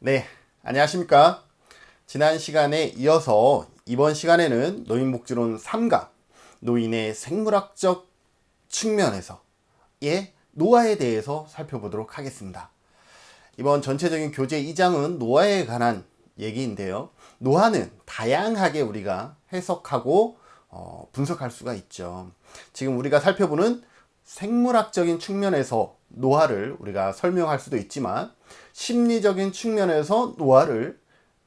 네, 안녕하십니까. 지난 시간에 이어서 이번 시간에는 노인복지론 3강, 노인의 생물학적 측면에서의 노화에 대해서 살펴보도록 하겠습니다. 이번 전체적인 교재 2장은 노화에 관한 얘기인데요. 노화는 다양하게 우리가 해석하고 분석할 수가 있죠. 지금 우리가 살펴보는 생물학적인 측면에서 노화를 우리가 설명할 수도 있지만 심리적인 측면에서 노화를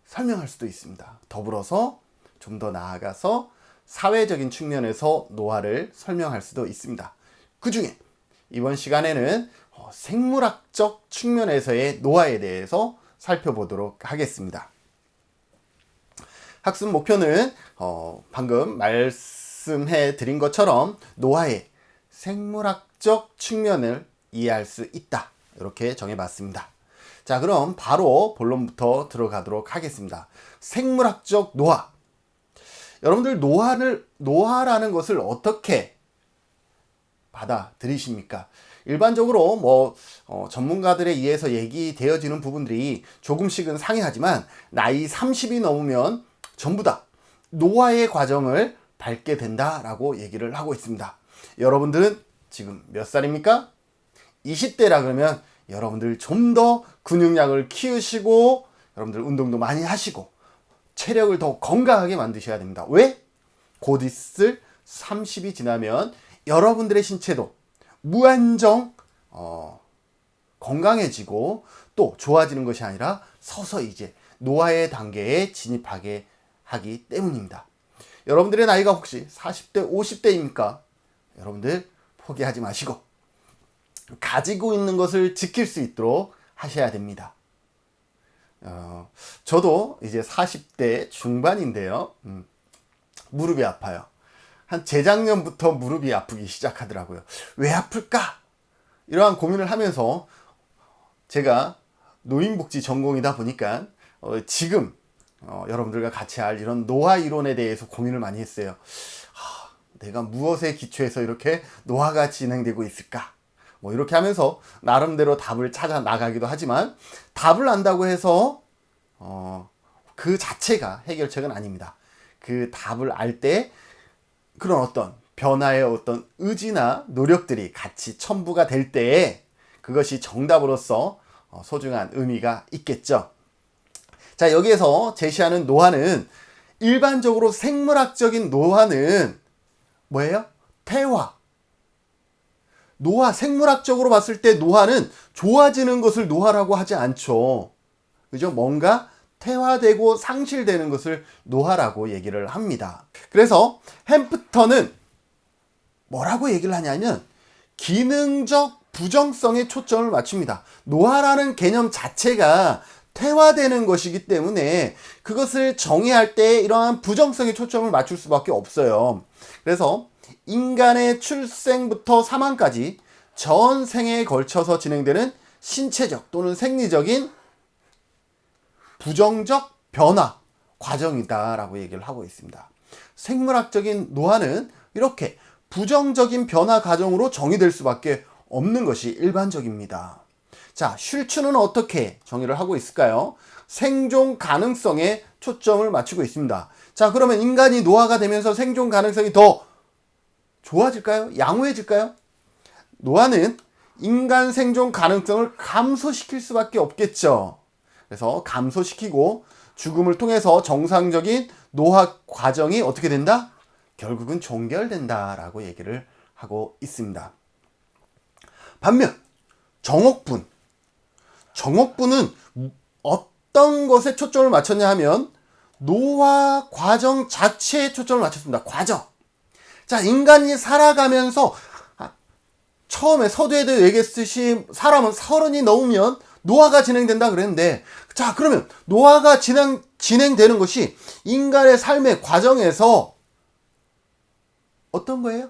설명할 수도 있습니다. 더불어서 좀 더 나아가서 사회적인 측면에서 노화를 설명할 수도 있습니다. 그 중에 이번 시간에는 생물학적 측면에서의 노화에 대해서 살펴보도록 하겠습니다. 학습 목표는 방금 말씀해 드린 것처럼 노화의 생물학적 측면을 이해할 수 있다. 이렇게 정해봤습니다. 자, 그럼 바로 본론부터 들어가도록 하겠습니다. 생물학적 노화. 여러분들 노화라는 것을 어떻게 받아들이십니까? 일반적으로 전문가들에 의해서 얘기되어지는 부분들이 조금씩은 상이하지만 나이 30이 넘으면 전부 다 노화의 과정을 밟게 된다라고 얘기를 하고 있습니다. 여러분들은 지금 몇 살입니까? 20대라 그러면 여러분들 좀 더 근육량을 키우시고 여러분들 운동도 많이 하시고 체력을 더 건강하게 만드셔야 됩니다. 왜? 곧 있을 30이 지나면 여러분들의 신체도 무한정 건강해지고 또 좋아지는 것이 아니라 서서히 이제 노화의 단계에 진입하게 하기 때문입니다. 여러분들의 나이가 혹시 40대, 50대입니까? 여러분들 포기하지 마시고 가지고 있는 것을 지킬 수 있도록 하셔야 됩니다. 저도 이제 40대 중반인데요. 무릎이 아파요. 한 재작년부터 무릎이 아프기 시작하더라고요. 왜 아플까? 이러한 고민을 하면서 제가 노인복지 전공이다 보니까 지금 여러분들과 같이 할 이런 노화 이론에 대해서 고민을 많이 했어요. 내가 무엇에 기초해서 이렇게 노화가 진행되고 있을까? 이렇게 하면서 나름대로 답을 찾아 나가기도 하지만 답을 안다고 해서 그 자체가 해결책은 아닙니다. 그 답을 알 때 그런 어떤 변화의 어떤 의지나 노력들이 같이 첨부가 될 때에 그것이 정답으로서 소중한 의미가 있겠죠. 자, 여기에서 제시하는 노화는 일반적으로 생물학적인 노화는 뭐예요? 퇴화. 노화, 생물학적으로 봤을 때 노화는 좋아지는 것을 노화라고 하지 않죠. 그죠? 뭔가 퇴화되고 상실되는 것을 노화라고 얘기를 합니다. 그래서 햄프터는 뭐라고 얘기를 하냐면 기능적 부정성에 초점을 맞춥니다. 노화라는 개념 자체가 퇴화되는 것이기 때문에 그것을 정의할 때 이러한 부정성에 초점을 맞출 수밖에 없어요. 그래서 인간의 출생부터 사망까지 전 생에 걸쳐서 진행되는 신체적 또는 생리적인 부정적 변화 과정이다라고 얘기를 하고 있습니다. 생물학적인 노화는 이렇게 부정적인 변화 과정으로 정의될 수밖에 없는 것이 일반적입니다. 자, 슐츠는 어떻게 정의를 하고 있을까요? 생존 가능성에 초점을 맞추고 있습니다. 자, 그러면 인간이 노화가 되면서 생존 가능성이 더 좋아질까요? 양호해질까요? 노화는 인간 생존 가능성을 감소시킬 수밖에 없겠죠. 그래서 감소시키고 죽음을 통해서 정상적인 노화 과정이 어떻게 된다? 결국은 종결된다라고 얘기를 하고 있습니다. 반면 정옥분은 어떤 것에 초점을 맞췄냐 하면 노화 과정 자체에 초점을 맞췄습니다. 과정. 자, 인간이 살아가면서 처음에 서두에도 얘기했듯이 사람은 30이 넘으면 노화가 진행된다 그랬는데, 자, 그러면 노화가 진행되는 것이 인간의 삶의 과정에서 어떤 거예요?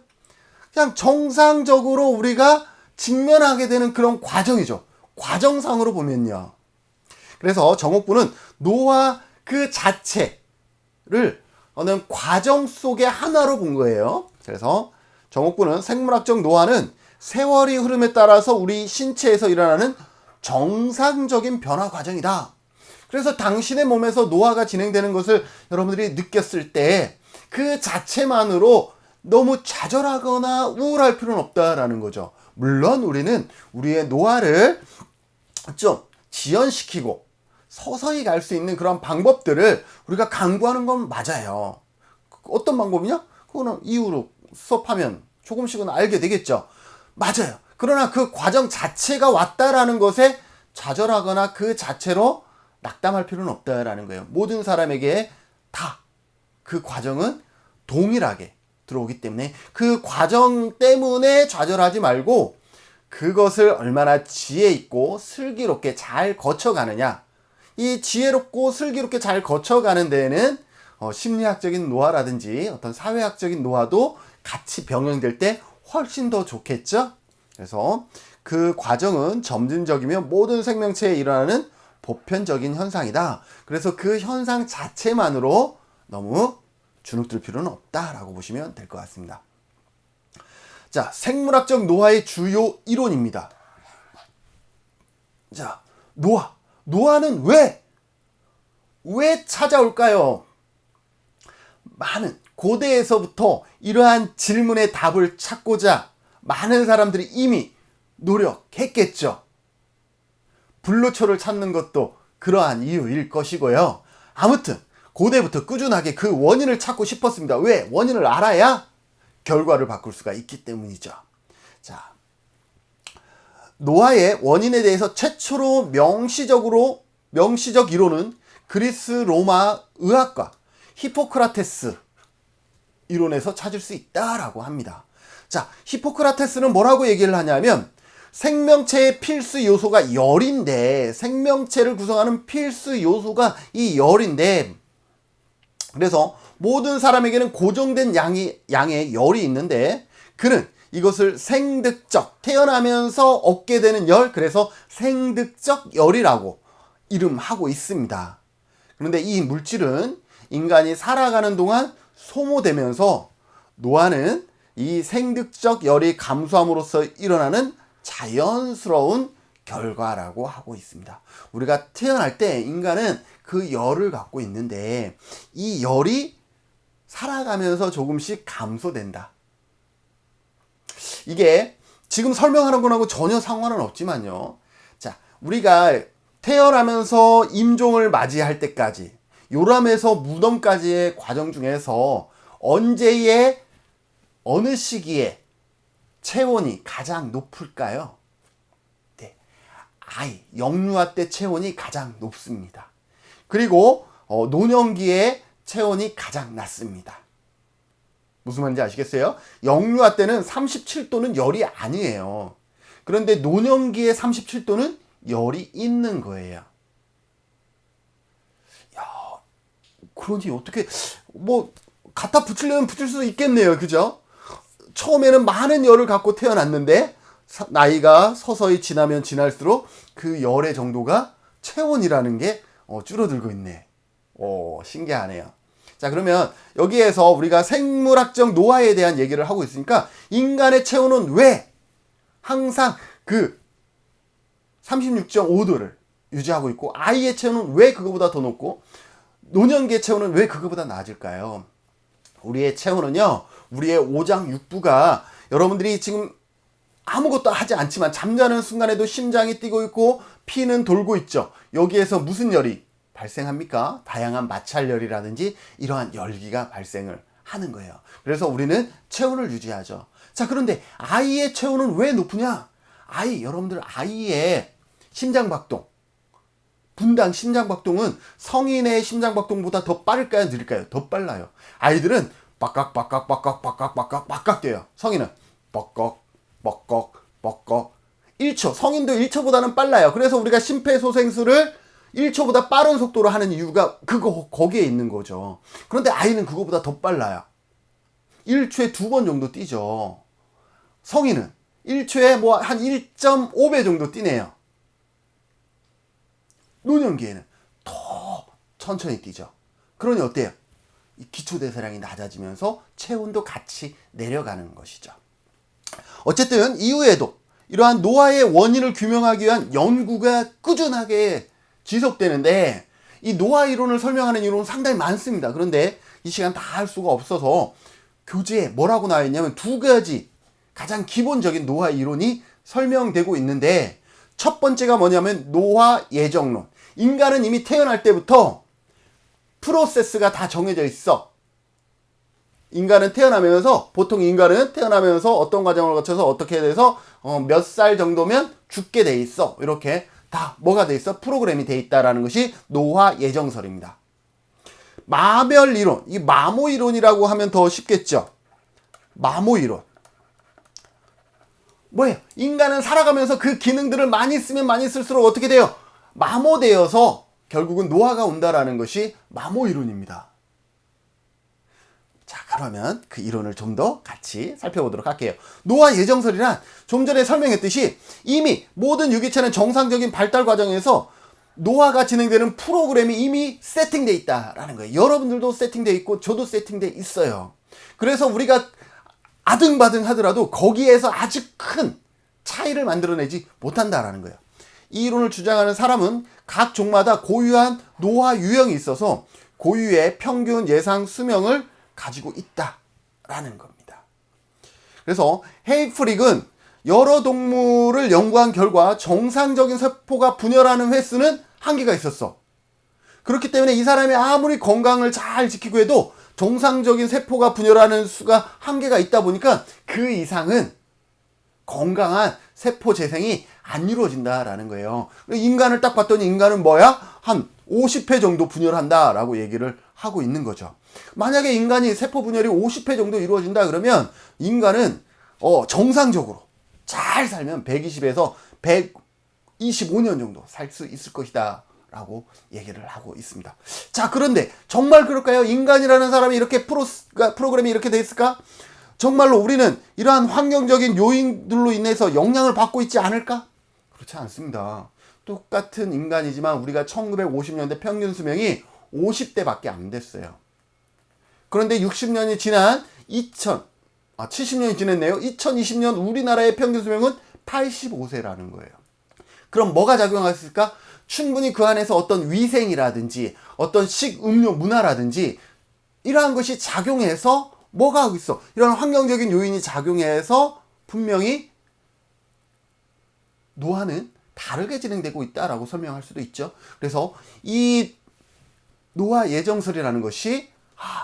그냥 정상적으로 우리가 직면하게 되는 그런 과정이죠. 과정상으로 보면요. 그래서 정옥분은 노화 그 자체를 어느 과정 속의 하나로 본 거예요. 그래서 정옥분은 생물학적 노화는 세월이 흐름에 따라서 우리 신체에서 일어나는 정상적인 변화 과정이다. 그래서 당신의 몸에서 노화가 진행되는 것을 여러분들이 느꼈을 때 그 자체만으로 너무 좌절하거나 우울할 필요는 없다라는 거죠. 물론 우리는 우리의 노화를 좀 지연시키고 서서히 갈 수 있는 그런 방법들을 우리가 강구하는 건 맞아요. 어떤 방법이냐? 그거는 이후로 수업하면 조금씩은 알게 되겠죠. 맞아요. 그러나 그 과정 자체가 왔다라는 것에 좌절하거나 그 자체로 낙담할 필요는 없다라는 거예요. 모든 사람에게 다 그 과정은 동일하게 들어오기 때문에 그 과정 때문에 좌절하지 말고 그것을 얼마나 지혜 있고 슬기롭게 잘 거쳐가느냐. 이 지혜롭고 슬기롭게 잘 거쳐가는 데에는 심리학적인 노화라든지 어떤 사회학적인 노화도 같이 병행될 때 훨씬 더 좋겠죠. 그래서 그 과정은 점진적이며 모든 생명체에 일어나는 보편적인 현상이다. 그래서 그 현상 자체만으로 너무 주눅들 필요는 없다라고 보시면 될 것 같습니다. 자, 생물학적 노화의 주요 이론입니다. 자, 노화. 노화는 왜 찾아올까요? 많은 고대에서부터 이러한 질문의 답을 찾고자 많은 사람들이 이미 노력했겠죠. 불로초를 찾는 것도 그러한 이유일 것이고요. 아무튼 고대부터 꾸준하게 그 원인을 찾고 싶었습니다. 왜? 원인을 알아야 결과를 바꿀 수가 있기 때문이죠. 자, 노화의 원인에 대해서 최초로 명시적 이론은 그리스 로마 의학과 히포크라테스 이론에서 찾을 수 있다라고 합니다. 자, 히포크라테스는 뭐라고 얘기를 하냐면 생명체의 필수 요소가 열인데, 생명체를 구성하는 필수 요소가 이 열인데, 그래서 모든 사람에게는 고정된 양의 열이 있는데 그는 이것을 생득적, 태어나면서 얻게 되는 열, 그래서 생득적 열이라고 이름하고 있습니다. 그런데 이 물질은 인간이 살아가는 동안 소모되면서 노화는 이 생득적 열이 감소함으로써 일어나는 자연스러운 결과라고 하고 있습니다. 우리가 태어날 때 인간은 그 열을 갖고 있는데 이 열이 살아가면서 조금씩 감소된다. 이게 지금 설명하는 거하고 전혀 상관은 없지만요. 자, 우리가 태어나면서 임종을 맞이할 때까지 요람에서 무덤까지의 과정 중에서 언제의 어느 시기에 체온이 가장 높을까요? 네, 영유아 때 체온이 가장 높습니다. 그리고 노년기에 체온이 가장 낮습니다. 무슨 말인지 아시겠어요? 영유아 때는 37도는 열이 아니에요. 그런데 노년기에 37도는 열이 있는 거예요. 야, 그런지 어떻게 갖다 붙이려면 붙일 수도 있겠네요. 그죠? 처음에는 많은 열을 갖고 태어났는데 나이가 서서히 지나면 지날수록 그 열의 정도가 체온이라는 게 줄어들고 있네. 신기하네요. 자, 그러면 여기에서 우리가 생물학적 노화에 대한 얘기를 하고 있으니까 인간의 체온은 왜 항상 그 36.5도를 유지하고 있고 아이의 체온은 왜 그거보다 더 높고 노년기의 체온은 왜 그거보다 낮을까요? 우리의 체온은요, 우리의 오장육부가 여러분들이 지금 아무것도 하지 않지만 잠자는 순간에도 심장이 뛰고 있고 피는 돌고 있죠. 여기에서 무슨 열이 발생합니까? 다양한 마찰열이라든지 이러한 열기가 발생을 하는 거예요. 그래서 우리는 체온을 유지하죠. 자, 그런데 아이의 체온은 왜 높으냐? 여러분들 아이의 심장박동, 분당 심장박동은 성인의 심장박동보다 더 빠를까요? 느릴까요? 더 빨라요. 아이들은 빡깍 뛰어요. 성인은 뻑꺽 1초, 성인도 1초보다는 빨라요. 그래서 우리가 심폐소생술을 1초보다 빠른 속도로 하는 이유가 거기에 있는 거죠. 그런데 아이는 그거보다 더 빨라요. 1초에 2번 정도 뛰죠. 성인은 1초에 한 1.5배 정도 뛰네요. 노년기에는 더 천천히 뛰죠. 그러니 어때요? 기초대사량이 낮아지면서 체온도 같이 내려가는 것이죠. 어쨌든 이후에도 이러한 노화의 원인을 규명하기 위한 연구가 꾸준하게 지속되는데 이 노화 이론을 설명하는 이론은 상당히 많습니다. 그런데 이 시간 다 할 수가 없어서 교재에 뭐라고 나와 있냐면 두 가지 가장 기본적인 노화 이론이 설명되고 있는데, 첫 번째가 뭐냐면 노화 예정론. 인간은 이미 태어날 때부터 프로세스가 다 정해져 있어. 보통 인간은 태어나면서 어떤 과정을 거쳐서 어떻게 돼서 몇 살 정도면 죽게 돼 있어. 이렇게 다 뭐가 돼 있어? 프로그램이 돼 있다라는 것이 노화 예정설입니다. 마멸 이론, 이 마모 이론이라고 하면 더 쉽겠죠. 마모 이론. 뭐예요? 인간은 살아가면서 그 기능들을 많이 쓰면 많이 쓸수록 어떻게 돼요? 마모되어서 결국은 노화가 온다라는 것이 마모 이론입니다. 자, 그러면 그 이론을 좀 더 같이 살펴보도록 할게요. 노화 예정설이란 좀 전에 설명했듯이 이미 모든 유기체는 정상적인 발달 과정에서 노화가 진행되는 프로그램이 이미 세팅되어 있다라는 거예요. 여러분들도 세팅되어 있고 저도 세팅되어 있어요. 그래서 우리가 아등바등 하더라도 거기에서 아주 큰 차이를 만들어내지 못한다라는 거예요. 이 이론을 주장하는 사람은 각 종마다 고유한 노화 유형이 있어서 고유의 평균 예상 수명을 가지고 있다라는 겁니다. 그래서 헤이프릭은 여러 동물을 연구한 결과 정상적인 세포가 분열하는 횟수는 한계가 있었어. 그렇기 때문에 이 사람이 아무리 건강을 잘 지키고 해도 정상적인 세포가 분열하는 수가 한계가 있다 보니까 그 이상은 건강한 세포 재생이 안 이루어진다라는 거예요. 인간을 딱 봤더니 인간은 뭐야? 한 50회 정도 분열한다라고 얘기를 하고 있는 거죠. 만약에 인간이 세포 분열이 50회 정도 이루어진다 그러면 인간은 정상적으로 잘 살면 120에서 125년 정도 살 수 있을 것이다 라고 얘기를 하고 있습니다. 자, 그런데 정말 그럴까요? 인간이라는 사람이 이렇게 프로그램이 이렇게 돼 있을까? 정말로 우리는 이러한 환경적인 요인들로 인해서 영향을 받고 있지 않을까? 그렇지 않습니다. 똑같은 인간이지만 우리가 1950년대 평균 수명이 50대밖에 안 됐어요. 그런데 60년이 지난 70년이 지났네요. 2020년 우리나라의 평균 수명은 85세라는 거예요. 그럼 뭐가 작용했을까? 충분히 그 안에서 어떤 위생이라든지 어떤 식음료 문화라든지 이러한 것이 작용해서 뭐가 하고 있어? 이런 환경적인 요인이 작용해서 분명히 노화는 다르게 진행되고 있다라고 설명할 수도 있죠. 그래서 이 노화 예정설이라는 것이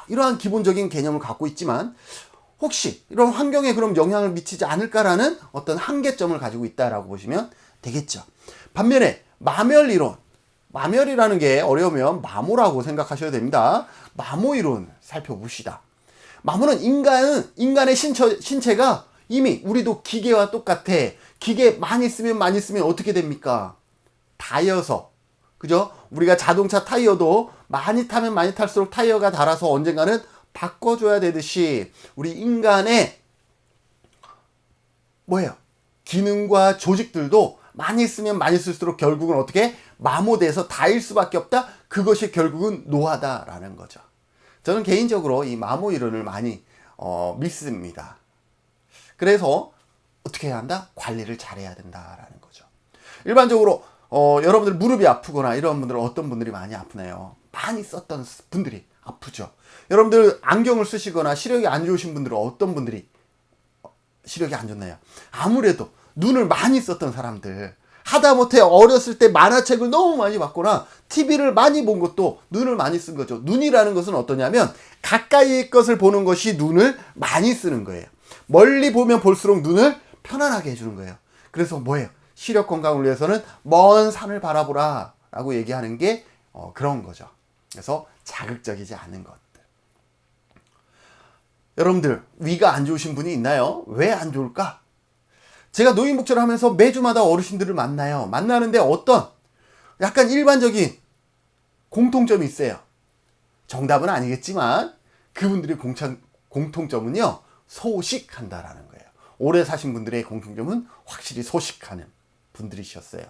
이러한 기본적인 개념을 갖고 있지만 혹시 이런 환경에 그럼 영향을 미치지 않을까라는 어떤 한계점을 가지고 있다라고 보시면 되겠죠. 반면에 마멸 이론, 마멸이라는 게 어려우면 마모라고 생각하셔야 됩니다. 마모 이론 살펴봅시다. 마모는 인간의 신체가 이미 우리도 기계와 똑같아. 기계 많이 쓰면 어떻게 됩니까? 닳아서, 그죠? 우리가 자동차 타이어도 많이 타면 많이 탈수록 타이어가 닳아서 언젠가는 바꿔줘야 되듯이 우리 인간의 기능과 조직들도 많이 쓰면 많이 쓸수록 결국은 어떻게 마모돼서 닳을 수밖에 없다. 그것이 결국은 노화다라는 거죠. 저는 개인적으로 이 마모 이론을 많이 믿습니다. 그래서 어떻게 해야 한다? 관리를 잘해야 된다라는 거죠. 일반적으로 여러분들 무릎이 아프거나 이런 분들은 어떤 분들이 많이 아프나요? 많이 썼던 분들이 아프죠. 여러분들 안경을 쓰시거나 시력이 안 좋으신 분들은 어떤 분들이 시력이 안 좋나요? 아무래도 눈을 많이 썼던 사람들, 하다못해 어렸을 때 만화책을 너무 많이 봤거나 TV를 많이 본 것도 눈을 많이 쓴 거죠. 눈이라는 것은 어떠냐면 가까이의 것을 보는 것이 눈을 많이 쓰는 거예요. 멀리 보면 볼수록 눈을 편안하게 해주는 거예요. 그래서 시력 건강을 위해서는 먼 산을 바라보라 라고 얘기하는 게 그런 거죠. 그래서 자극적이지 않은 것들. 여러분들 위가 안 좋으신 분이 있나요? 왜 안 좋을까? 제가 노인복지를 하면서 매주마다 어르신들을 만나요. 만나는데 어떤 약간 일반적인 공통점이 있어요. 정답은 아니겠지만 그분들의 공통점은요, 소식한다라는 거예요. 오래 사신 분들의 공통점은 확실히 소식하는 분들이셨어요.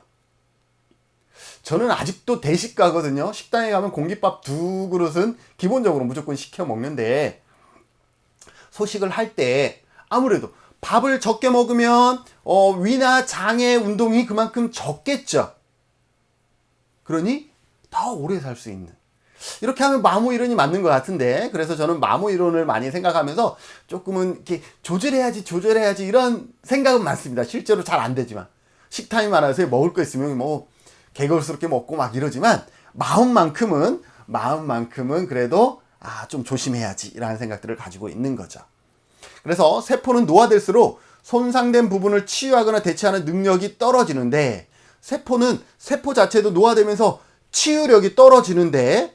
저는 아직도 대식가거든요. 식당에 가면 공깃밥 2그릇은 기본적으로 무조건 시켜 먹는데, 소식을 할 때 아무래도 밥을 적게 먹으면 위나 장의 운동이 그만큼 적겠죠. 그러니 더 오래 살 수 있는. 이렇게 하면 마모 이론이 맞는 것 같은데, 그래서 저는 마모 이론을 많이 생각하면서 조금은 이렇게 조절해야지 이런 생각은 많습니다. 실제로 잘 안 되지만. 식탐이 많아서 먹을 거 있으면 뭐 개걸스럽게 먹고 막 이러지만, 마음만큼은 그래도 좀 조심해야지 라는 생각들을 가지고 있는 거죠. 그래서 세포는 노화될수록 손상된 부분을 치유하거나 대체하는 능력이 떨어지는데, 세포는 세포 자체도 노화되면서 치유력이 떨어지는데,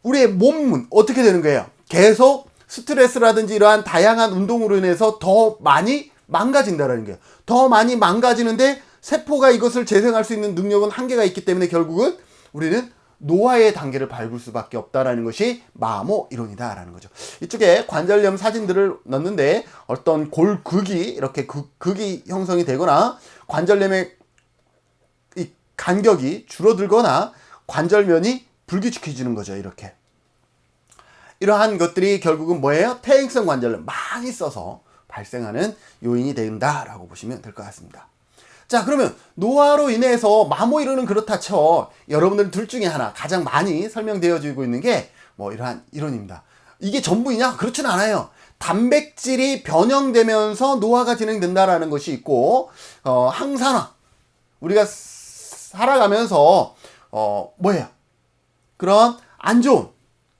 우리의 몸은 어떻게 되는 거예요? 계속 스트레스라든지 이러한 다양한 운동으로 인해서 더 많이 망가진다는 거예요. 더 많이 망가지는데 세포가 이것을 재생할 수 있는 능력은 한계가 있기 때문에 결국은 우리는 노화의 단계를 밟을 수밖에 없다라는 것이 마모 이론이다라는 거죠. 이쪽에 관절염 사진들을 넣는데, 어떤 골극이 이렇게 극이 형성이 되거나 관절염의 이 간격이 줄어들거나 관절면이 불규칙해지는 거죠. 이렇게 이러한 것들이 결국은 뭐예요? 퇴행성 관절염 많이 써서 발생하는 요인이 된다라고 보시면 될 것 같습니다. 자, 그러면 노화로 인해서 마모 이론은 그렇다 쳐. 여러분들 둘 중에 하나 가장 많이 설명되어지고 있는 게 뭐 이러한 이론입니다. 이게 전부이냐? 그렇진 않아요. 단백질이 변형되면서 노화가 진행된다라는 것이 있고, 항산화, 우리가 살아가면서 뭐예요? 그런 안 좋은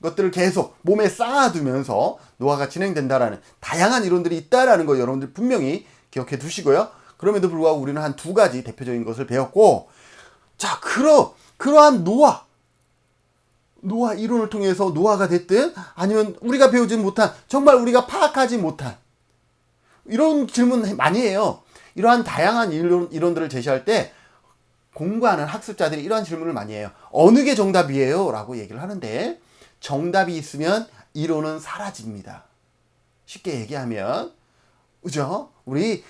것들을 계속 몸에 쌓아두면서 노화가 진행된다라는 다양한 이론들이 있다라는 거 여러분들 분명히 기억해 두시고요. 그럼에도 불구하고 우리는 한 두 가지 대표적인 것을 배웠고, 자, 그러한 노화 이론을 통해서 노화가 됐든 아니면 우리가 배우지 못한, 정말 우리가 파악하지 못한 이런 질문 많이 해요. 이러한 다양한 이론들을 제시할 때 공부하는 학습자들이 이러한 질문을 많이 해요. 어느 게 정답이에요? 라고 얘기를 하는데, 정답이 있으면 이론은 사라집니다. 쉽게 얘기하면, 그죠? 우리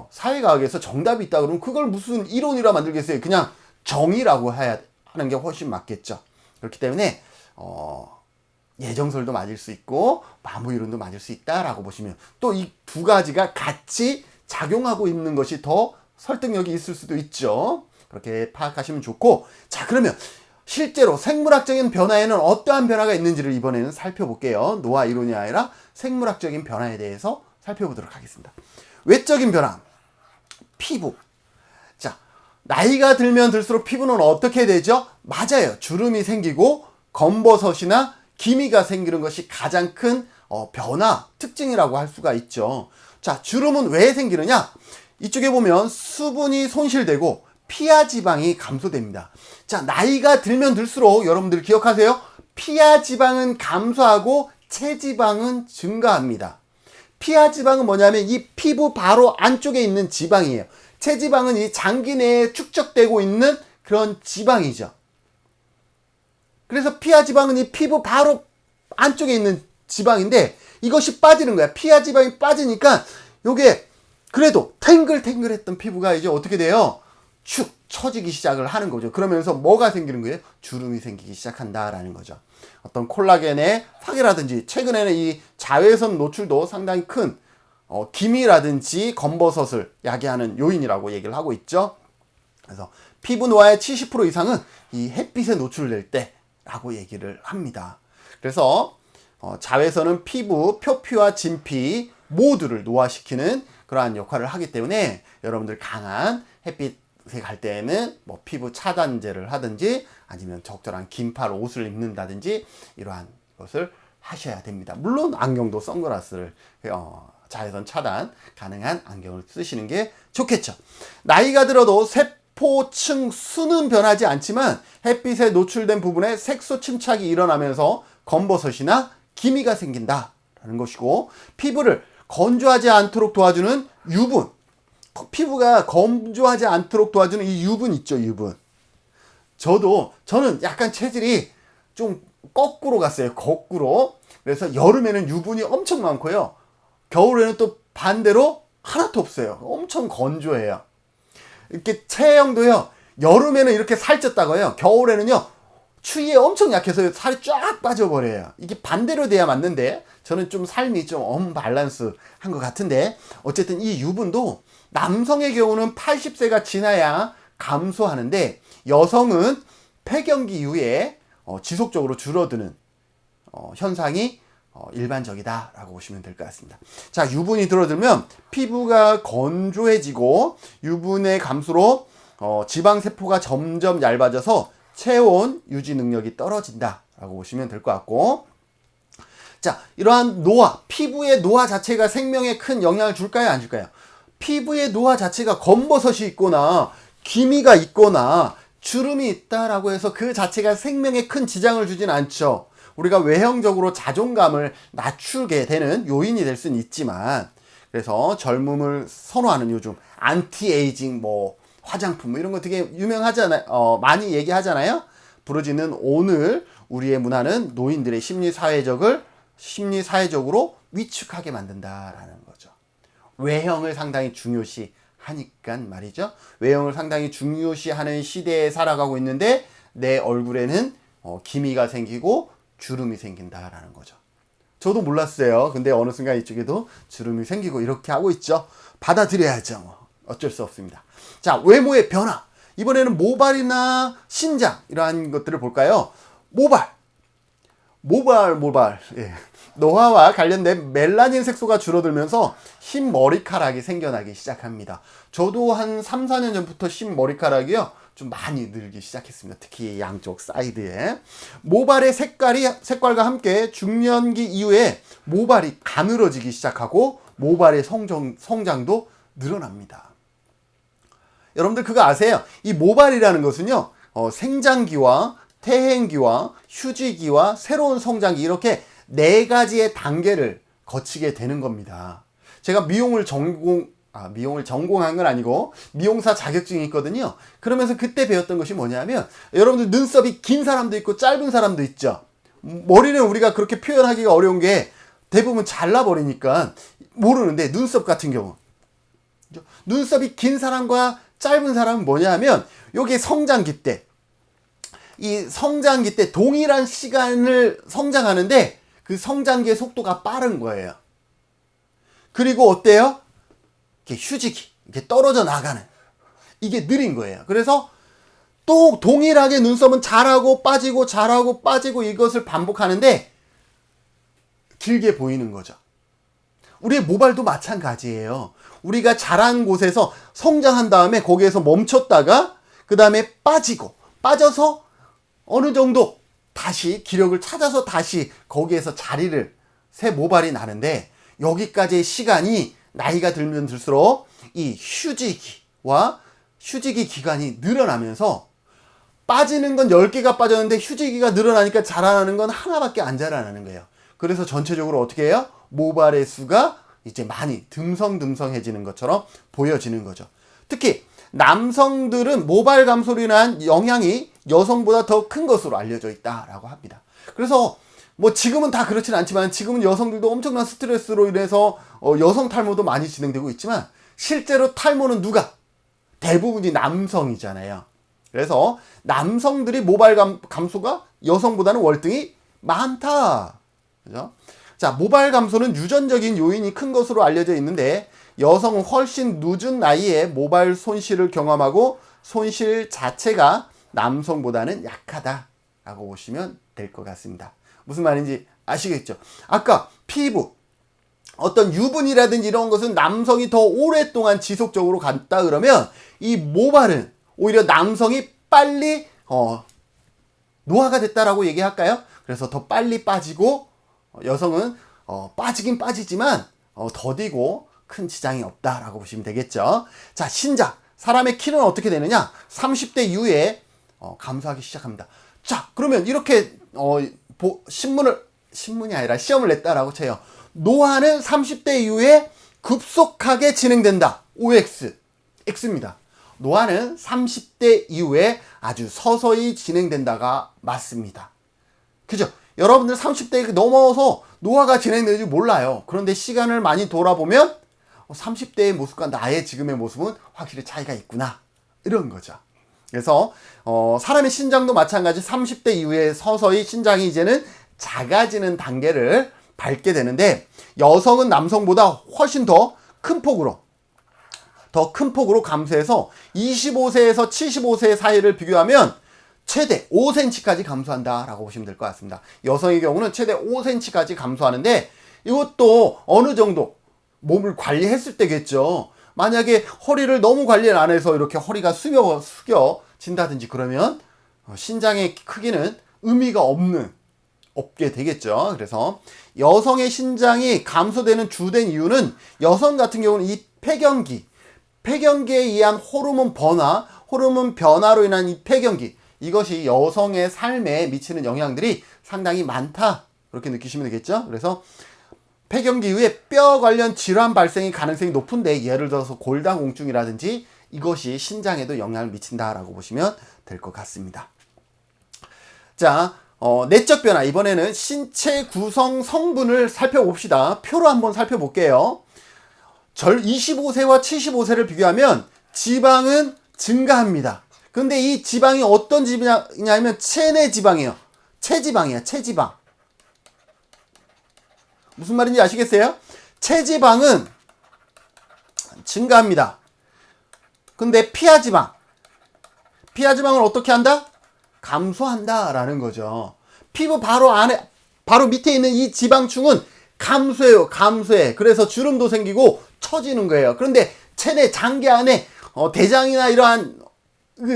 사회과학에서 정답이 있다 그러면 그걸 무슨 이론이라 만들겠어요? 그냥 정의라고 하는 게 훨씬 맞겠죠. 그렇기 때문에 예정설도 맞을 수 있고 마모 이론도 맞을 수 있다라고 보시면, 또 이 두 가지가 같이 작용하고 있는 것이 더 설득력이 있을 수도 있죠. 그렇게 파악하시면 좋고, 자, 그러면 실제로 생물학적인 변화에는 어떠한 변화가 있는지를 이번에는 살펴볼게요. 노화 이론이 아니라 생물학적인 변화에 대해서 살펴보도록 하겠습니다. 외적인 변화, 피부. 자, 나이가 들면 들수록 피부는 어떻게 되죠? 맞아요. 주름이 생기고 검버섯이나 기미가 생기는 것이 가장 큰 변화, 특징이라고 할 수가 있죠. 자, 주름은 왜 생기느냐? 이쪽에 보면 수분이 손실되고 피하 지방이 감소됩니다. 자, 나이가 들면 들수록 여러분들 기억하세요. 피하 지방은 감소하고 체지방은 증가합니다. 피하 지방은 뭐냐면 이 피부 바로 안쪽에 있는 지방이에요. 체지방은 이 장기 내에 축적되고 있는 그런 지방이죠. 그래서 피하 지방은 이 피부 바로 안쪽에 있는 지방인데, 이것이 빠지는 거야. 피하 지방이 빠지니까 요게 그래도 탱글탱글했던 피부가 이제 어떻게 돼요? 축 처지기 시작을 하는 거죠. 그러면서 뭐가 생기는 거예요? 주름이 생기기 시작한다라는 거죠. 어떤 콜라겐의 파괴라든지, 최근에는 이 자외선 노출도 상당히 큰 기미라든지 검버섯을 야기하는 요인이라고 얘기를 하고 있죠. 그래서 피부 노화의 70% 이상은 이 햇빛에 노출될 때라고 얘기를 합니다. 그래서 자외선은 피부, 표피와 진피 모두를 노화시키는 그러한 역할을 하기 때문에 여러분들 강한 햇빛에 갈 때에는 뭐 피부 차단제를 하든지 아니면 적절한 긴팔 옷을 입는다든지 이러한 것을 하셔야 됩니다. 물론 안경도 선글라스를 자외선 차단 가능한 안경을 쓰시는 게 좋겠죠. 나이가 들어도 세포층 수는 변하지 않지만 햇빛에 노출된 부분에 색소 침착이 일어나면서 검버섯이나 기미가 생긴다라는 것이고, 피부를 건조하지 않도록 도와주는 유분, 피부가 건조하지 않도록 도와주는 이 유분 있죠, 유분. 저는 약간 체질이 좀 거꾸로 갔어요. 거꾸로. 그래서 여름에는 유분이 엄청 많고요. 겨울에는 또 반대로 하나도 없어요. 엄청 건조해요. 이렇게 체형도요. 여름에는 이렇게 살쪘다고 해요. 겨울에는요. 추위에 엄청 약해서 살이 쫙 빠져버려요. 이게 반대로 돼야 맞는데 저는 좀 삶이 좀 언밸런스 한 것 같은데, 어쨌든 이 유분도 남성의 경우는 80세가 지나야 감소하는데 여성은 폐경기 이후에 지속적으로 줄어드는 현상이 일반적이다라고 보시면 될 것 같습니다. 자, 유분이 줄어들면 피부가 건조해지고 유분의 감소로 지방세포가 점점 얇아져서 체온 유지 능력이 떨어진다라고 보시면 될 것 같고, 자, 이러한 노화, 피부의 노화 자체가 생명에 큰 영향을 줄까요, 안 줄까요? 피부의 노화 자체가 검버섯이 있거나 기미가 있거나 주름이 있다라고 해서 그 자체가 생명에 큰 지장을 주진 않죠. 우리가 외형적으로 자존감을 낮추게 되는 요인이 될 수는 있지만, 그래서 젊음을 선호하는 요즘 안티에이징 화장품 이런 거 되게 유명하잖아요. 많이 얘기하잖아요. 부르짖는 오늘 우리의 문화는 노인들의 심리사회적으로 위축하게 만든다라는 거죠. 외형을 상당히 중요시 하니까 말이죠. 외형을 상당히 중요시하는 시대에 살아가고 있는데 내 얼굴에는 기미가 생기고 주름이 생긴다라는 거죠. 저도 몰랐어요. 근데 어느 순간 이쪽에도 주름이 생기고 이렇게 하고 있죠. 받아들여야죠. 어쩔 수 없습니다. 자, 외모의 변화. 이번에는 모발이나 신장 이러한 것들을 볼까요? 모발. 예. 노화와 관련된 멜라닌 색소가 줄어들면서 흰 머리카락이 생겨나기 시작합니다. 저도 한 3, 4년 전부터 흰 머리카락이요, 좀 많이 늘기 시작했습니다. 특히 양쪽 사이드에. 모발의 색깔과 함께 중년기 이후에 모발이 가늘어지기 시작하고 모발의 성장도 늘어납니다. 여러분들 그거 아세요? 이 모발이라는 것은요, 생장기와 퇴행기와 휴지기와 새로운 성장기, 이렇게 4가지의 단계를 거치게 되는 겁니다. 제가 미용을 전공한 건 아니고 미용사 자격증이 있거든요. 그러면서 그때 배웠던 것이 뭐냐면, 여러분들 눈썹이 긴 사람도 있고 짧은 사람도 있죠. 머리는 우리가 그렇게 표현하기가 어려운 게 대부분 잘라버리니까 모르는데, 눈썹 같은 경우 눈썹이 긴 사람과 짧은 사람은 뭐냐면, 여기 성장기 때, 이 성장기 때 동일한 시간을 성장하는데 그 성장기의 속도가 빠른 거예요. 그리고 어때요? 이렇게 휴지기, 이렇게 떨어져 나가는, 이게 느린 거예요. 그래서 또 동일하게 눈썹은 자라고 빠지고 자라고 빠지고 이것을 반복하는데 길게 보이는 거죠. 우리의 모발도 마찬가지예요. 우리가 자란 곳에서 성장한 다음에 거기에서 멈췄다가 그 다음에 빠져서 어느 정도 다시 기력을 찾아서 다시 거기에서 새 모발이 나는데, 여기까지의 시간이 나이가 들면 들수록 이 휴지기 기간이 늘어나면서, 빠지는 건 10개가 빠졌는데 휴지기가 늘어나니까 자라나는 건 하나밖에 안 자라나는 거예요. 그래서 전체적으로 어떻게 해요? 모발의 수가 이제 많이 듬성듬성해지는 것처럼 보여지는 거죠. 특히 남성들은 모발 감소로 인한 영향이 여성보다 더 큰 것으로 알려져 있다라고 합니다. 그래서 지금은 다 그렇진 않지만, 지금은 여성들도 엄청난 스트레스로 인해서 여성 탈모도 많이 진행되고 있지만, 실제로 탈모는 대부분이 남성이잖아요. 그래서 남성들이 모발 감소가 여성보다는 월등히 많다. 그죠? 자, 모발 감소는 유전적인 요인이 큰 것으로 알려져 있는데, 여성은 훨씬 늦은 나이에 모발 손실을 경험하고 손실 자체가 남성보다는 약하다라고 보시면 될 것 같습니다. 무슨 말인지 아시겠죠? 아까 피부, 어떤 유분이라든지 이런 것은 남성이 더 오랫동안 지속적으로 갔다 그러면, 이 모발은 오히려 남성이 빨리 노화가 됐다라고 얘기할까요? 그래서 더 빨리 빠지고, 여성은 빠지긴 빠지지만 더디고 큰 지장이 없다라고 보시면 되겠죠. 자, 신장. 사람의 키는 어떻게 되느냐? 30대 이후에 감소하기 시작합니다. 자, 그러면 이렇게 신문이 아니라 시험을 냈다라고 쳐요. 노화는 30대 이후에 급속하게 진행된다. OX. X입니다. 노화는 30대 이후에 아주 서서히 진행된다가 맞습니다. 그죠? 여러분들 30대 넘어서 노화가 진행되는지 몰라요. 그런데 시간을 많이 돌아보면 30대의 모습과 나의 지금의 모습은 확실히 차이가 있구나, 이런 거죠. 그래서 사람의 신장도 마찬가지, 30대 이후에 서서히 신장이 이제는 작아지는 단계를 밟게 되는데, 여성은 남성보다 훨씬 더 큰 폭으로 감소해서 25세에서 75세 사이를 비교하면 최대 5cm까지 감소한다라고 보시면 될 것 같습니다. 여성의 경우는 최대 5cm까지 감소하는데 이것도 어느 정도 몸을 관리했을 때겠죠. 만약에 허리를 너무 관리를 안 해서 이렇게 허리가 숙여진다든지 그러면 신장의 크기는 의미가 없게 되겠죠. 그래서 여성의 신장이 감소되는 주된 이유는 여성 같은 경우는 이 폐경기에 의한 호르몬 변화로 인한 이 폐경기, 이것이 여성의 삶에 미치는 영향들이 상당히 많다, 그렇게 느끼시면 되겠죠. 그래서 폐경기 이후에 뼈 관련 질환 발생의 가능성이 높은데, 예를 들어서 골다공증이라든지 이것이 신장에도 영향을 미친다라고 보시면 될 것 같습니다. 자, 내적 변화, 이번에는 신체 구성 성분을 살펴봅시다. 표로 한번 살펴볼게요. 25세와 75세를 비교하면 지방은 증가합니다. 근데 이 지방이 어떤 지방이냐면 체내 지방이에요. 체지방. 무슨 말인지 아시겠어요? 체지방은 증가합니다. 근데 피하지방은 어떻게 한다? 감소한다라는 거죠. 피부 바로 밑에 있는 이 지방층은 감소해. 그래서 주름도 생기고 처지는 거예요. 그런데 체내 장기 안에 대장이나 이러한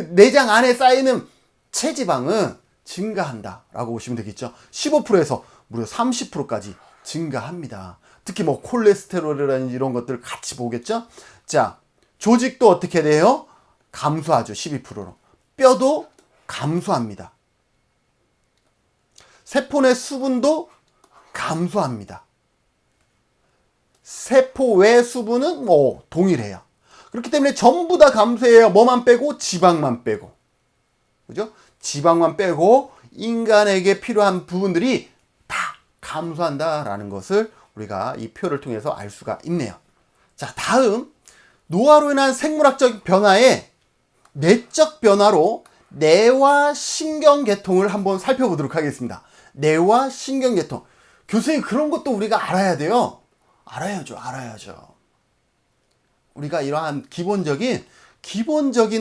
내장 안에 쌓이는 체지방은 증가한다라고 보시면 되겠죠. 15%에서 무려 30%까지 증가합니다. 특히 뭐 콜레스테롤이라든지 이런 것들 같이 보겠죠. 자, 조직도 어떻게 돼요? 감소하죠. 12%로. 뼈도 감소합니다. 세포 내 수분도 감소합니다. 세포 외 수분은 뭐 동일해요. 그렇기 때문에 전부 다 감소해요. 뭐만 빼고? 지방만 빼고. 그죠? 지방만 빼고 인간에게 필요한 부분들이 다 감소한다라는 것을 우리가 이 표를 통해서 알 수가 있네요. 자, 다음 노화로 인한 생물학적 변화의 내적 변화로 뇌와 신경계통을 한번 살펴보도록 하겠습니다. 뇌와 신경계통. 교수님, 그런 것도 우리가 알아야 돼요. 알아야죠. 우리가 이러한 기본적인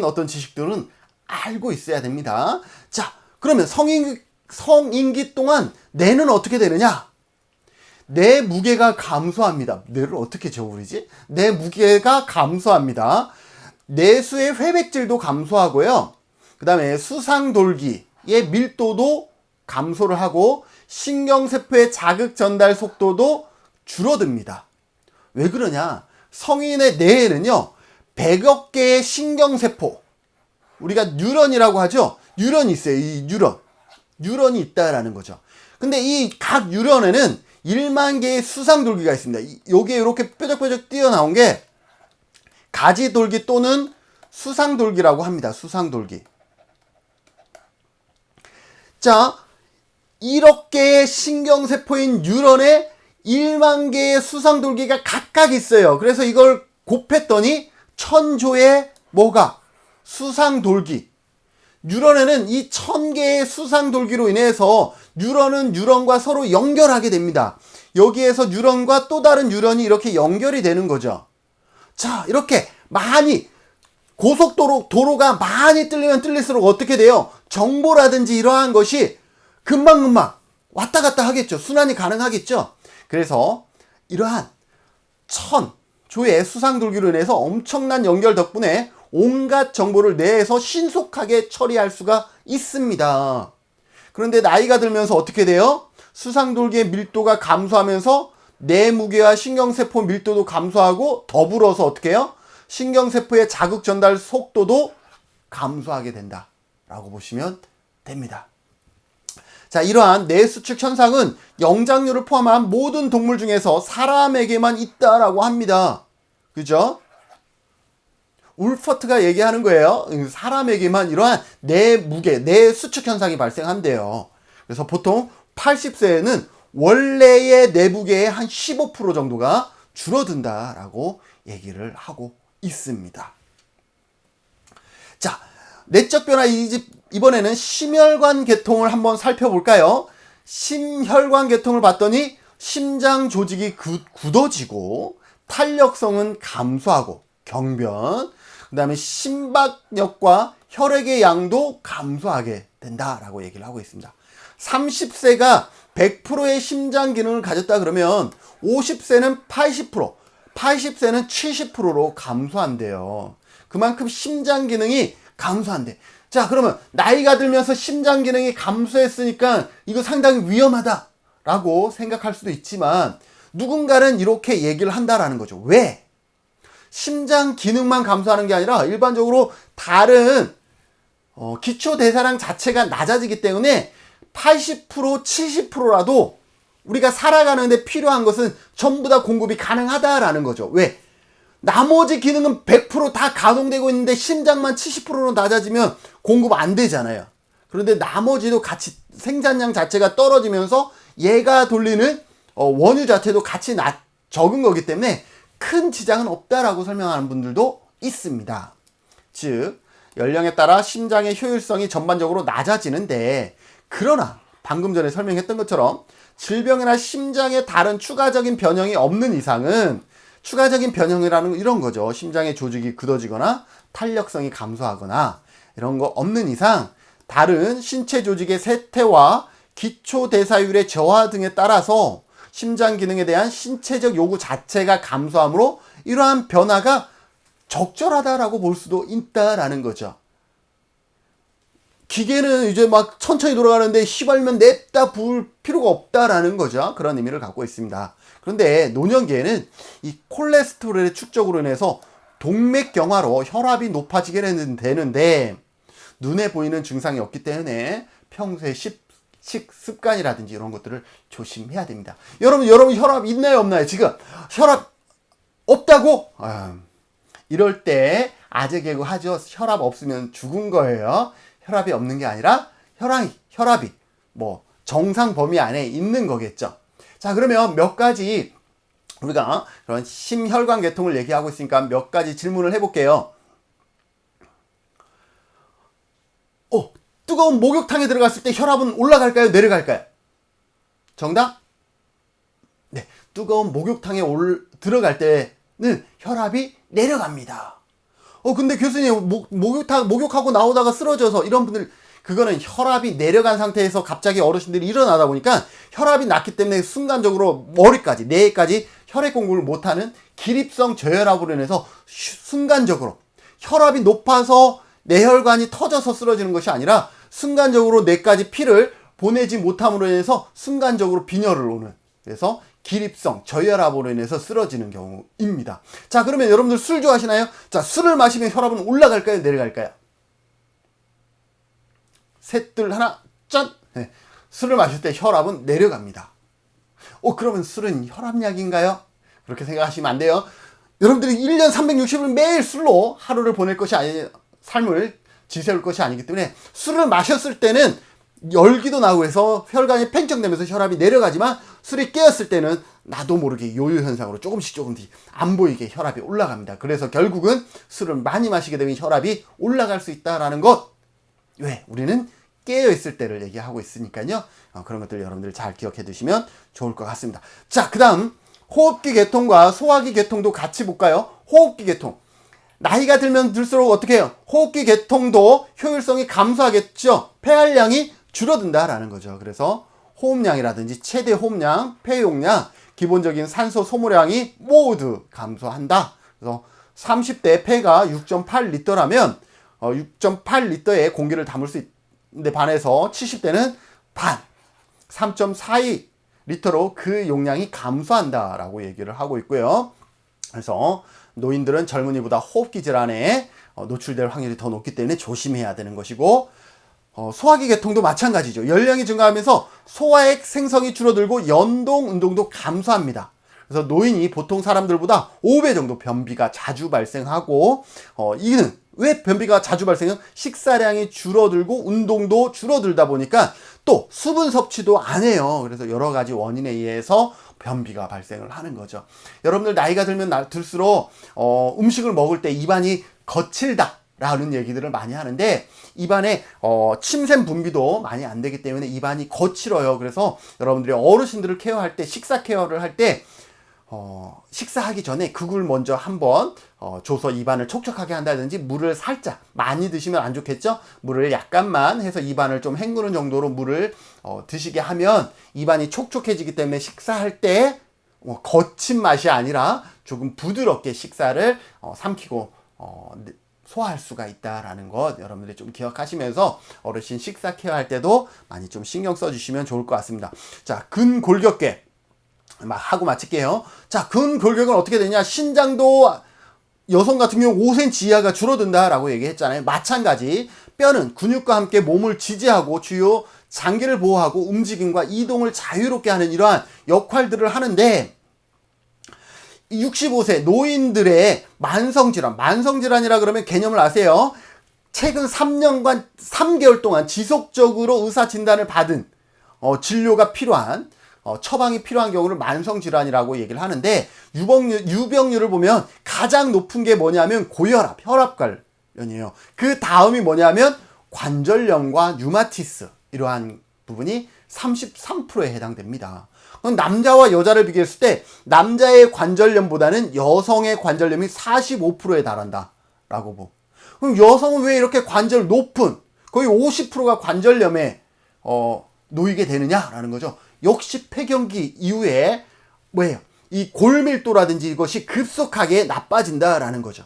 어떤 지식들은 알고 있어야 됩니다. 자, 그러면 성인기 동안 뇌는 어떻게 되느냐? 뇌 무게가 감소합니다. 뇌를 어떻게 재우리지? 뇌 무게가 감소합니다. 뇌수의 회백질도 감소하고요. 그 다음에 수상돌기의 밀도도 감소를 하고 신경세포의 자극 전달 속도도 줄어듭니다. 왜 그러냐? 성인의 뇌에는요, 100여 개의 신경세포, 우리가 뉴런이라고 하죠. 뉴런이 있어요. 이 뉴런이 있다라는 거죠. 근데 이 각 뉴런에는 1만 개의 수상돌기가 있습니다. 여기에 이렇게 뾰족뾰족 띄어나온 게 가지돌기 또는 수상돌기라고 합니다. 수상돌기. 자, 1억 개의 신경세포인 뉴런에 1만 개의 수상돌기가 각각 있어요. 그래서 이걸 곱했더니 1000조의 뭐가? 수상돌기. 뉴런에는 이 1000개의 수상돌기로 인해서 뉴런은 뉴런과 서로 연결하게 됩니다. 여기에서 뉴런과 또 다른 뉴런이 이렇게 연결이 되는 거죠. 자, 이렇게 많이 도로가 많이 뚫리면 뚫릴수록 어떻게 돼요? 정보라든지 이러한 것이 금방금방 왔다 갔다 하겠죠. 순환이 가능하겠죠. 그래서 이러한 1000조의 수상돌기로 인해서 엄청난 연결 덕분에 온갖 정보를 뇌에서 신속하게 처리할 수가 있습니다. 그런데 나이가 들면서 어떻게 돼요? 수상돌기의 밀도가 감소하면서 뇌 무게와 신경세포 밀도도 감소하고 더불어서 어떻게 해요? 신경세포의 자극 전달 속도도 감소하게 된다라고 보시면 됩니다. 자, 이러한 뇌수축 현상은 영장류를 포함한 모든 동물 중에서 사람에게만 있다라고 합니다. 그죠? 울퍼트가 얘기하는 거예요. 사람에게만 이러한 뇌 수축 현상이 발생한대요. 그래서 보통 80세에는 원래의 뇌 무게의 한 15% 정도가 줄어든다라고 얘기를 하고 있습니다. 자, 내적 변화 이번에는 심혈관 계통을 한번 살펴볼까요? 심혈관 계통을 봤더니 심장 조직이 굳어지고 탄력성은 감소하고 경변, 그 다음에 심박력과 혈액의 양도 감소하게 된다라고 얘기를 하고 있습니다. 30세가 100%의 심장 기능을 가졌다 그러면 50세는 80%, 80세는 70%로 감소한대요. 그만큼 심장 기능이 감소한대. 자, 그러면 나이가 들면서 심장 기능이 감소했으니까 이거 상당히 위험하다라고 생각할 수도 있지만 누군가는 이렇게 얘기를 한다라는 거죠. 왜? 심장 기능만 감소하는 게 아니라 일반적으로 다른 기초 대사량 자체가 낮아지기 때문에 80%, 70%라도 우리가 살아가는데 필요한 것은 전부 다 공급이 가능하다라는 거죠. 왜? 나머지 기능은 100%다 가동되고 있는데 심장만 70%로 낮아지면 공급 안 되잖아요. 그런데 나머지도 같이 생산량 자체가 떨어지면서 얘가 돌리는 원유 자체도 같이 적은 거기 때문에 큰 지장은 없다라고 설명하는 분들도 있습니다. 즉 연령에 따라 심장의 효율성이 전반적으로 낮아지는데, 그러나 방금 전에 설명했던 것처럼 질병이나 심장의 다른 추가적인 변형이 없는 이상은, 추가적인 변형이라는 건 이런 거죠. 심장의 조직이 굳어지거나 탄력성이 감소하거나 이런 거 없는 이상 다른 신체 조직의 쇠퇴와 기초 대사율의 저하 등에 따라서 심장 기능에 대한 신체적 요구 자체가 감소하므로 이러한 변화가 적절하다라고 볼 수도 있다라는 거죠. 기계는 이제 막 천천히 돌아가는데 휘발유면 냅다 부을 필요가 없다라는 거죠. 그런 의미를 갖고 있습니다. 그런데 노년기에는 이 콜레스테롤의 축적으로 인해서 동맥경화로 혈압이 높아지게 되는데 눈에 보이는 증상이 없기 때문에 평소에 식습관이라든지 이런 것들을 조심해야 됩니다. 여러분 혈압 있나요 없나요? 지금 혈압 없다고? 이럴 때 아재 개그 하죠. 혈압 없으면 죽은 거예요. 혈압이 없는 게 아니라 혈압이 뭐 정상 범위 안에 있는 거겠죠. 자, 그러면 몇 가지 우리가 그런 심혈관 계통을 얘기하고 있으니까 몇 가지 질문을 해볼게요. 뜨거운 목욕탕에 들어갔을 때 혈압은 올라갈까요? 내려갈까요? 정답? 네, 뜨거운 목욕탕에 들어갈 때는 혈압이 내려갑니다. 근데 교수님 목욕하고 나오다가 쓰러져서 이런 분들, 그거는 혈압이 내려간 상태에서 갑자기 어르신들이 일어나다 보니까 혈압이 낮기 때문에 순간적으로 머리까지 뇌까지 혈액 공급을 못하는 기립성 저혈압으로 인해서 순간적으로 혈압이 높아서 뇌혈관이 터져서 쓰러지는 것이 아니라 순간적으로 뇌까지 피를 보내지 못함으로 인해서 순간적으로 빈혈을 오는, 그래서 기립성 저혈압으로 인해서 쓰러지는 경우입니다. 자, 그러면 여러분들 술 좋아하시나요? 자, 술을 마시면 혈압은 올라갈까요? 내려갈까요? 셋둘 하나 짠! 네. 술을 마실 때 혈압은 내려갑니다. 그러면 술은 혈압약인가요? 그렇게 생각하시면 안 돼요. 여러분들이 1년 360일 매일 술로 하루를 보낼 것이 아니, 삶을 지새울 것이 아니기 때문에 술을 마셨을 때는 열기도 나고 해서 혈관이 팽창되면서 혈압이 내려가지만 술이 깨었을 때는 나도 모르게 요요 현상으로 조금씩 안 보이게 혈압이 올라갑니다. 그래서 결국은 술을 많이 마시게 되면 혈압이 올라갈 수 있다라는 것. 왜? 우리는 깨어있을 때를 얘기하고 있으니까요. 그런 것들 여러분들 잘 기억해 두시면 좋을 것 같습니다. 자, 그 다음 호흡기 계통과 소화기 계통도 같이 볼까요? 호흡기 계통. 나이가 들면 들수록 어떻게 해요? 호흡기 계통도 효율성이 감소하겠죠. 폐활량이 줄어든다라는 거죠. 그래서 호흡량이라든지 최대 호흡량, 폐용량, 기본적인 산소 소모량이 모두 감소한다. 그래서 30대 폐가 6.8리터라면 6.8리터의 공기를 담을 수 있는데 반해서 70대는 반, 3.42리터로 그 용량이 감소한다라고 얘기를 하고 있고요. 그래서 노인들은 젊은이보다 호흡기 질환에 노출될 확률이 더 높기 때문에 조심해야 되는 것이고, 소화기 계통도 마찬가지죠. 연령이 증가하면서 소화액 생성이 줄어들고 연동 운동도 감소합니다. 그래서 노인이 보통 사람들보다 5배 정도 변비가 자주 발생하고, 이는 왜 변비가 자주 발생해요? 식사량이 줄어들고 운동도 줄어들다 보니까 또 수분 섭취도 안 해요. 그래서 여러 가지 원인에 의해서 변비가 발생을 하는 거죠. 여러분들 나이가 들면 들수록 음식을 먹을 때 입안이 거칠다 라는 얘기들을 많이 하는데, 입안에 침샘 분비도 많이 안 되기 때문에 입안이 거칠어요. 그래서 여러분들이 어르신들을 케어할 때, 식사 케어를 할 때 식사하기 전에 국을 먼저 한번 줘서 입안을 촉촉하게 한다든지, 물을 살짝 많이 드시면 안 좋겠죠. 물을 약간만 해서 입안을 좀 헹구는 정도로 물을 드시게 하면 입안이 촉촉해지기 때문에 식사할 때 거친 맛이 아니라 조금 부드럽게 식사를 삼키고 소화할 수가 있다라는 것 여러분들이 좀 기억하시면서 어르신 식사 케어할 때도 많이 좀 신경 써주시면 좋을 것 같습니다. 자, 근골격계 하고 마칠게요. 자, 근골격은 어떻게 되냐? 신장도 여성 같은 경우 5cm 이하가 줄어든다라고 얘기했잖아요. 마찬가지 뼈는 근육과 함께 몸을 지지하고 주요 장기를 보호하고 움직임과 이동을 자유롭게 하는 이러한 역할들을 하는데, 65세 노인들의 만성질환이라 그러면 개념을 아세요? 최근 3년간 3개월 동안 지속적으로 의사 진단을 받은 진료가 필요한 처방이 필요한 경우를 만성질환이라고 얘기를 하는데, 유병률을 보면 가장 높은 게 뭐냐면 고혈압, 혈압 관련이에요. 그 다음이 뭐냐면 관절염과 류마티스, 이러한 부분이 33%에 해당됩니다. 그럼 남자와 여자를 비교했을 때 남자의 관절염보다는 여성의 관절염이 45%에 달한다 라고 보고, 그럼 여성은 왜 이렇게 관절 높은 거의 50%가 관절염에 놓이게 되느냐라는 거죠. 역시 폐경기 이후에 뭐예요? 이 골밀도라든지 이것이 급속하게 나빠진다라는 거죠.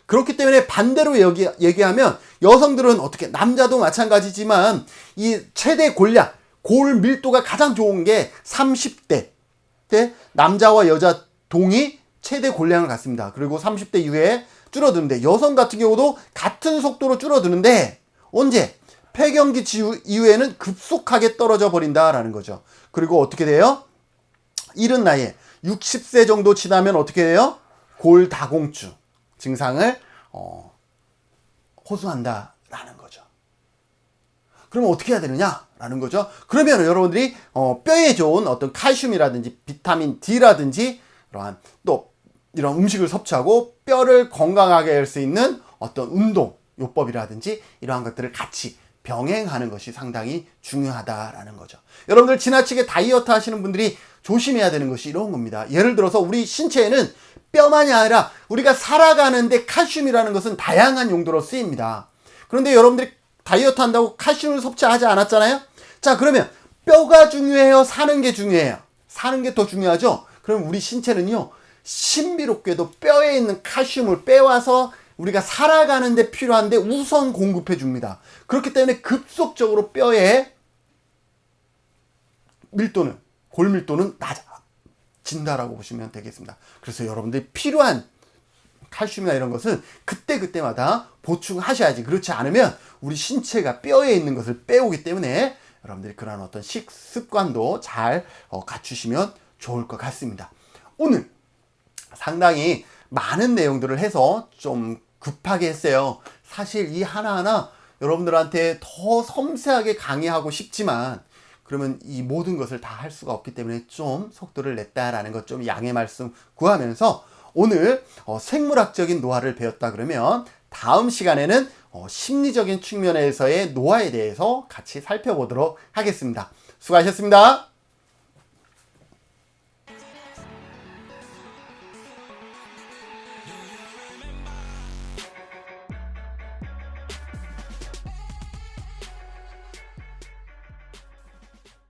그렇기 때문에 반대로 얘기하면 여성들은 어떻게, 남자도 마찬가지지만 이 최대 골 밀도가 가장 좋은 게 30대 때 남자와 여자 동이 최대 골량을 갖습니다. 그리고 30대 이후에 줄어드는데, 여성 같은 경우도 같은 속도로 줄어드는데 언제? 폐경기 이후에는 급속하게 떨어져 버린다라는 거죠. 그리고 어떻게 돼요? 이른 나이에 60세 정도 지나면 어떻게 돼요? 골다공증 증상을 호소한다라는 거죠. 그러면 어떻게 해야 되느냐라는 거죠. 그러면 여러분들이 뼈에 좋은 어떤 칼슘이라든지 비타민 D라든지 이러한 또 이런 음식을 섭취하고 뼈를 건강하게 할 수 있는 어떤 운동 요법이라든지 이러한 것들을 같이 병행하는 것이 상당히 중요하다라는 거죠. 여러분들 지나치게 다이어트 하시는 분들이 조심해야 되는 것이 이런 겁니다. 예를 들어서 우리 신체에는 뼈만이 아니라 우리가 살아가는데 칼슘이라는 것은 다양한 용도로 쓰입니다. 그런데 여러분들이 다이어트 한다고 칼슘을 섭취하지 않았잖아요. 자, 그러면 뼈가 중요해요? 사는 게 중요해요? 사는 게 더 중요하죠. 그럼 우리 신체는요, 신비롭게도 뼈에 있는 칼슘을 빼와서 우리가 살아가는데 필요한데 우선 공급해 줍니다. 그렇기 때문에 급속적으로 뼈의 밀도는, 골밀도는 낮아진다라고 보시면 되겠습니다. 그래서 여러분들이 필요한 칼슘이나 이런 것은 그때그때마다 보충하셔야지, 그렇지 않으면 우리 신체가 뼈에 있는 것을 빼오기 때문에 여러분들이 그런 어떤 식습관도 잘 갖추시면 좋을 것 같습니다. 오늘 상당히 많은 내용들을 해서 좀 급하게 했어요. 사실 이 하나하나 여러분들한테 더 섬세하게 강의하고 싶지만 그러면 이 모든 것을 다 할 수가 없기 때문에 좀 속도를 냈다라는 것 좀 양해 말씀 구하면서, 오늘 생물학적인 노화를 배웠다 그러면 다음 시간에는 심리적인 측면에서의 노화에 대해서 같이 살펴보도록 하겠습니다. 수고하셨습니다.